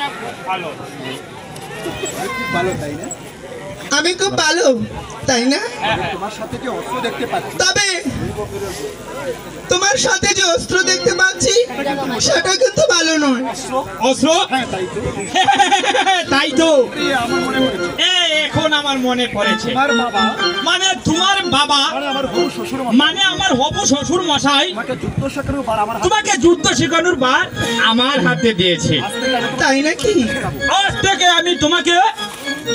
না খুব ভালো। ভালো তাই না? আমি খুব ভালো তাই না? তোমার সাথে যে অস্ত্র দেখতে পাচ্ছি, তবে তোমার সাথে যে অস্ত্র দেখতে পাচ্ছি সেটা কিন্তু ভালো নয়। অস্ত্র? হ্যাঁ তাই তো। তাই তো আমার মনে পড়েছে এখন আমার মনে পড়েছে। তোমার বাবা মানে তোমার বাবা মানে আমার হবু শ্বশুর মানে আমার হবু শ্বশুর মশাই আমাকে যুদ্ধ শেখানোর বার আমার তোমাকে যুদ্ধ শেখানোর বার আমার হাতে দিয়েছে। তাই নাকি? আজ থেকে আমি তোমাকে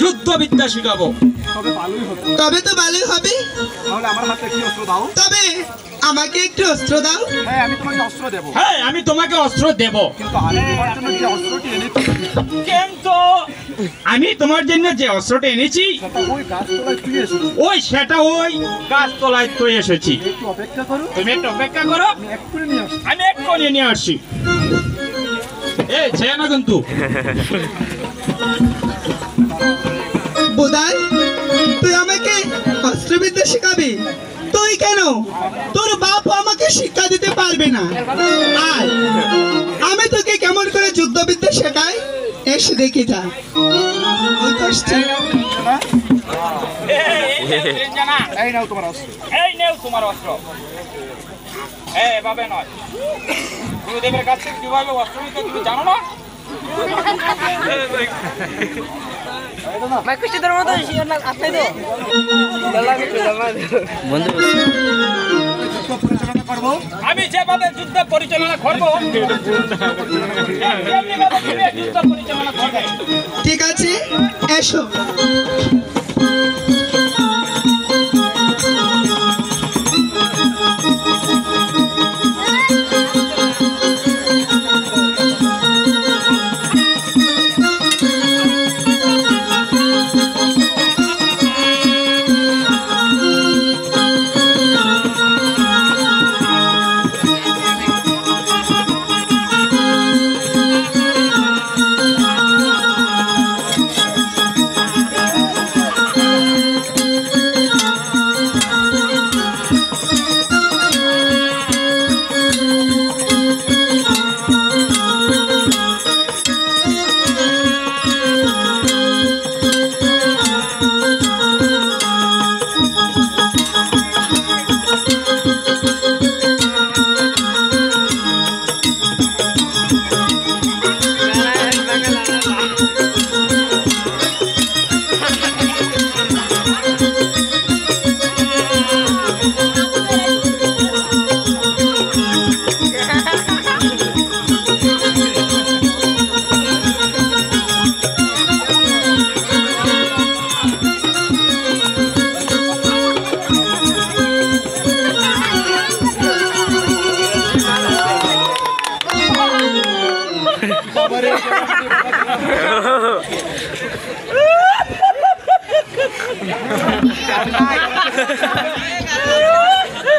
যুদ্ধবিদ্যা শিখাবো। তবে ভালোই হতো। তবে তো ভালোই হবে। তাহলে আমার হাতে কি অস্ত্র দাও? তবে আমাকে একটু অস্ত্র দাও। হ্যাঁ আমি তোমাকে অস্ত্র দেবো, হ্যাঁ আমি তোমাকে অস্ত্র দেব, কিন্তু আমি তোমার জন্য যে অস্ত্রটি এনেছি কিন্তু আমি তোমার জন্য যে অস্ত্রটা এনেছি সেটা ওই গাছতলায় তুই এসেছি। সেটা ওই গাছতলায় তো এসেছি। একটু অপেক্ষা করো, তুমি একটু অপেক্ষা করো, আমি এক্ষুনি নিয়ে আসছি। আমি এক্ষুনি নিয়ে আসছি। ছে না কিন্তু বোধাই তুই আমাকে অস্ত্রবিদ্যা শেখাবি? তুই কেন? তোর বাপ আমাকে শিক্ষা দিতে পারবে না। আর আমি তোকে কেমন করে যুদ্ধবিদ্যা শেখাই এসে দেখে যা। ওই তো আসছে। এই নাও তোমার অস্ত্র। এই নেও তোমার অস্ত্র। এভাবে নয়, গুরুদেবের কাছে কিভাবে অস্ত্র নিতে তুমি জানো না? যুদ্ধ পরিচালনা করবো। আমি যেভাবে যুদ্ধ পরিচালনা করবো তেমনিভাবে তুমি যুদ্ধ পরিচালনা করবে। ঠিক আছে, এসো।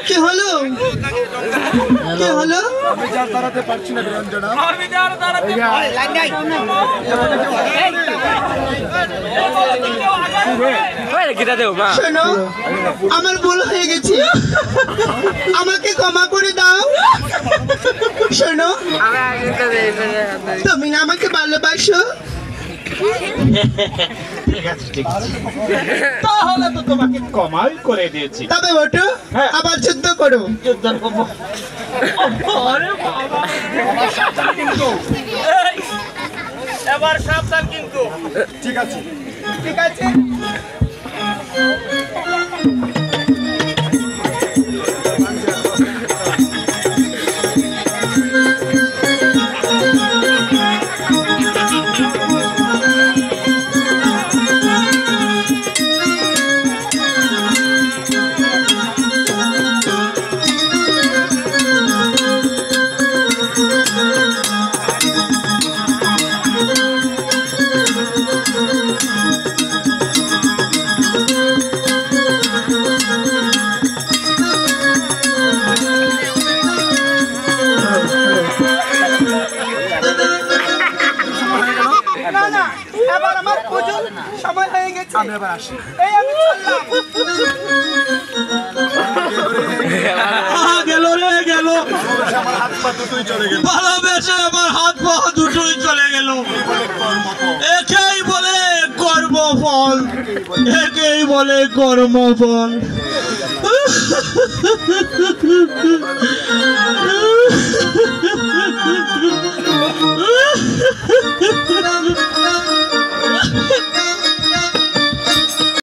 কি হলো? কি হলো? আমি যার দাঁড়াতে পারছি না নিরঞ্জনা। আমি যার দাঁড়াতে শোনো, আমার ভুল হয়ে গেছে, আমাকে ক্ষমা করে দাও। শোনো, তুমি না আমাকে ভালোবাসো? তাহলে তো তোমাকে কমাই করে দিয়েছি। তবে ওঠো, হ্যাঁ। আবার যুদ্ধ করো। যুদ্ধ করবো। আরে বাবা। এই, এবার সাবধান কিন্তু। ঠিক আছে। ঠিক আছে। এবার আমার পুজোর সময় হয়ে গেছে। আমি আবার আসি। এই আমি চললাম। গেল রে গেল, আমার হাত পা দুটোই চলে গেল। ভালোবেসে আমার হাত পা দুটোই চলে গেল। একেই বলে কর্মফল, একেই বলে কর্মফল।